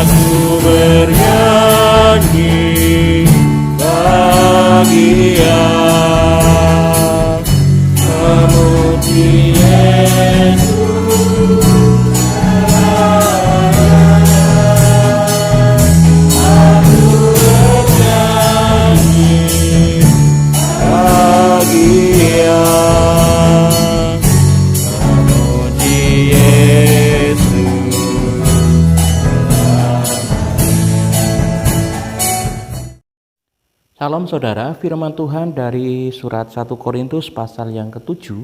Aku bernyanyi bahagia memuji Yesus. Aku bernyanyi bahagia memuji Yesus. Salam saudara, firman Tuhan dari surat 1 Korintus pasal yang ke-7,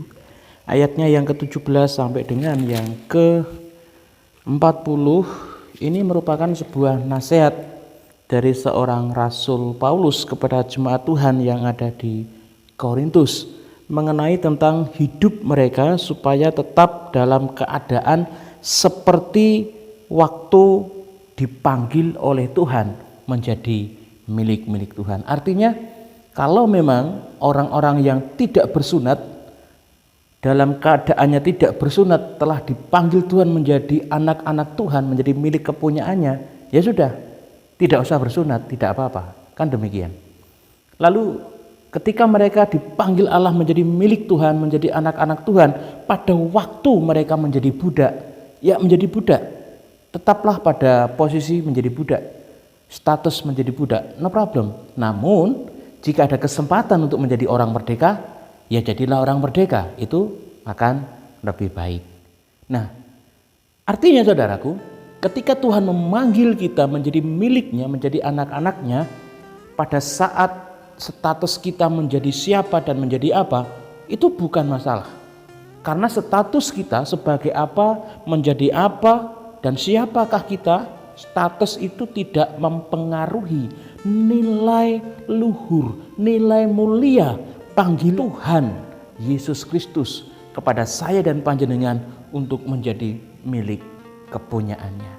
ayatnya yang ke-17 sampai dengan yang ke-40. Ini merupakan sebuah nasihat dari seorang Rasul Paulus kepada jemaat Tuhan yang ada di Korintus mengenai tentang hidup mereka supaya tetap dalam keadaan seperti waktu dipanggil oleh Tuhan menjadi milik-milik Tuhan. Artinya kalau memang orang-orang yang tidak bersunat dalam keadaannya tidak bersunat telah dipanggil Tuhan menjadi anak-anak Tuhan, menjadi milik kepunyaannya, ya sudah, tidak usah bersunat, tidak apa-apa, kan demikian. Lalu ketika mereka dipanggil Allah menjadi milik Tuhan, menjadi anak-anak Tuhan, pada waktu mereka menjadi budak, ya menjadi budak, tetaplah pada posisi menjadi budak, status menjadi budak, no problem. Namun jika ada kesempatan untuk menjadi orang merdeka, ya jadilah orang merdeka, itu akan lebih baik. Nah, artinya saudaraku, ketika Tuhan memanggil kita menjadi miliknya, menjadi anak-anaknya, pada saat status kita menjadi siapa dan menjadi apa, itu bukan masalah. Karena status kita sebagai apa, menjadi apa, dan siapakah kita, status itu tidak mempengaruhi nilai luhur, nilai mulia panggil Tuhan Yesus Kristus kepada saya dan panjenengan untuk menjadi milik kepunyaannya.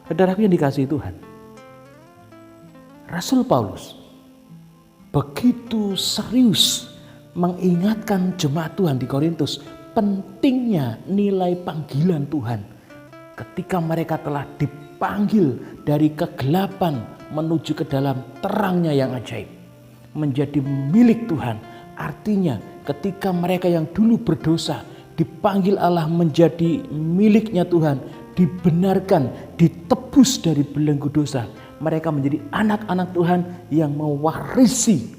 Saudaraku yang dikasihi Tuhan, Rasul Paulus begitu serius mengingatkan jemaat Tuhan di Korintus pentingnya nilai panggilan Tuhan ketika mereka telah dipanggil dari kegelapan menuju ke dalam terangnya yang ajaib, menjadi milik Tuhan. Artinya ketika mereka yang dulu berdosa dipanggil Allah menjadi miliknya Tuhan, dibenarkan, ditebus dari belenggu dosa, mereka menjadi anak-anak Tuhan yang mewarisi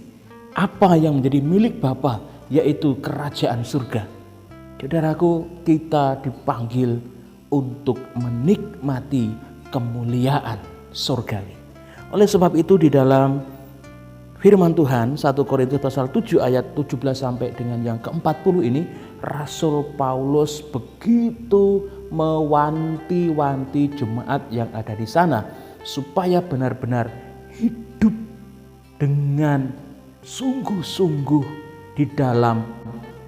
apa yang menjadi milik Bapa, yaitu kerajaan surga. Saudaraku, kita dipanggil untuk menikmati kemuliaan surgawi. Oleh sebab itu di dalam firman Tuhan 1 Korintus pasal 7 ayat 17 sampai dengan yang ke-40 ini, Rasul Paulus begitu mewanti-wanti jemaat yang ada di sana supaya benar-benar hidup dengan sungguh-sungguh di dalam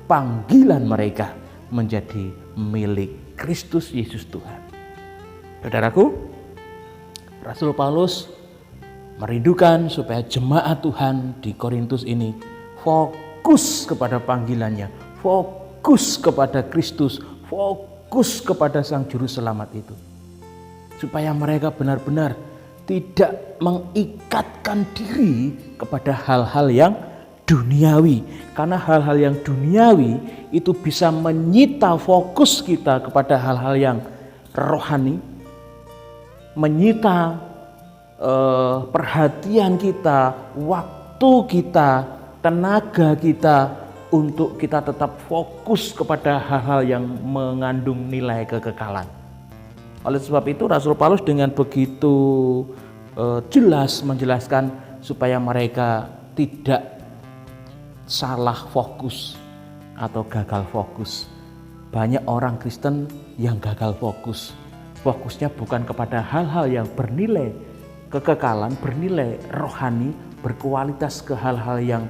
panggilan mereka menjadi milik Kristus Yesus Tuhan. Saudaraku, Rasul Paulus merindukan supaya jemaat Tuhan di Korintus ini fokus kepada panggilannya, fokus kepada Kristus, fokus kepada Sang Juru Selamat itu. Supaya mereka benar-benar tidak mengikatkan diri kepada hal-hal yang duniawi. Karena hal-hal yang duniawi itu bisa menyita fokus kita kepada hal-hal yang rohani, menyita perhatian kita, waktu kita, tenaga kita untuk kita tetap fokus kepada hal-hal yang mengandung nilai kekekalan. Oleh sebab itu Rasul Paulus dengan begitu jelas menjelaskan supaya mereka tidak salah fokus atau gagal fokus. Banyak orang Kristen yang gagal fokus. Fokusnya bukan kepada hal-hal yang bernilai kekekalan, bernilai rohani, berkualitas ke hal-hal yang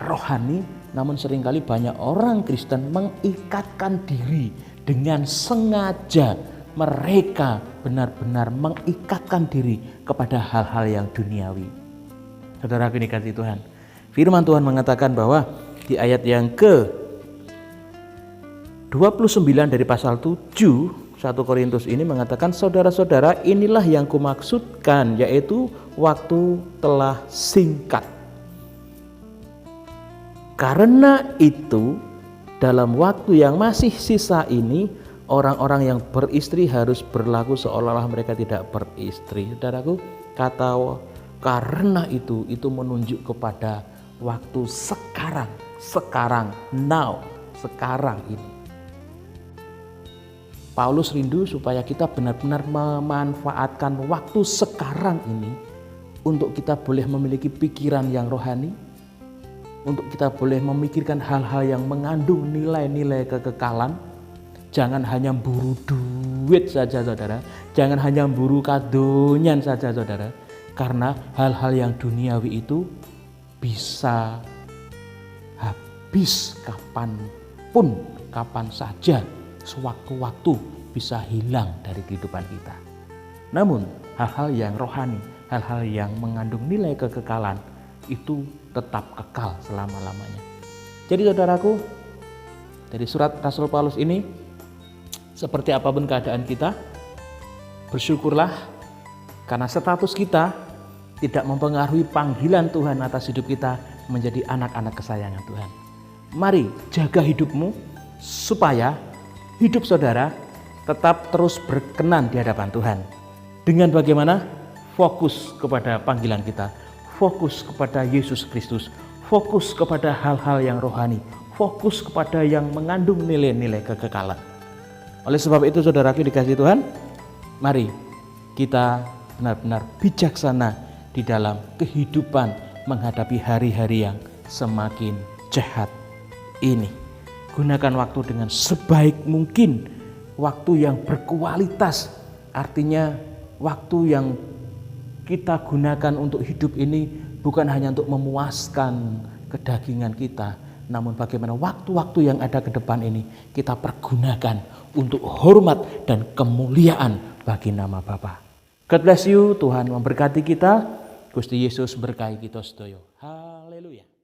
rohani. Namun seringkali banyak orang Kristen mengikatkan diri dengan sengaja. Mereka benar-benar mengikatkan diri kepada hal-hal yang duniawi. Saudara dikasihi Tuhan, firman Tuhan mengatakan bahwa di ayat yang ke-29 dari pasal 7 1 Korintus ini mengatakan, saudara-saudara, inilah yang kumaksudkan, yaitu waktu telah singkat. Karena itu, dalam waktu yang masih sisa ini, orang-orang yang beristri harus berlaku seolah-olah mereka tidak beristri. Saudaraku, kata karena itu menunjuk kepada waktu sekarang, now, sekarang ini. Paulus rindu supaya kita benar-benar memanfaatkan waktu sekarang ini untuk kita boleh memiliki pikiran yang rohani, untuk kita boleh memikirkan hal-hal yang mengandung nilai-nilai kekekalan. Jangan hanya buru duit saja saudara, jangan hanya buru kadonyan saja saudara, karena hal-hal yang duniawi itu bisa habis kapanpun, kapan saja, sewaktu-waktu bisa hilang dari kehidupan kita. Namun hal-hal yang rohani, hal-hal yang mengandung nilai kekekalan itu tetap kekal selama-lamanya. Jadi saudaraku, dari surat Rasul Paulus ini, seperti apapun keadaan kita, bersyukurlah karena status kita tidak mempengaruhi panggilan Tuhan atas hidup kita menjadi anak-anak kesayangan Tuhan. Mari jaga hidupmu supaya hidup saudara tetap terus berkenan di hadapan Tuhan. Dengan bagaimana? Fokus kepada panggilan kita, fokus kepada Yesus Kristus, fokus kepada hal-hal yang rohani, fokus kepada yang mengandung nilai-nilai kekekalan. Oleh sebab itu saudaraku dikasihi Tuhan, mari kita benar-benar bijaksana di dalam kehidupan menghadapi hari-hari yang semakin jahat ini. Gunakan waktu dengan sebaik mungkin, waktu yang berkualitas, artinya waktu yang kita gunakan untuk hidup ini bukan hanya untuk memuaskan kedagingan kita, namun bagaimana waktu-waktu yang ada ke depan ini kita pergunakan untuk hormat dan kemuliaan bagi nama Bapa. God bless you, Tuhan memberkati kita, Gusti Yesus berkahi kita sedaya. Haleluya.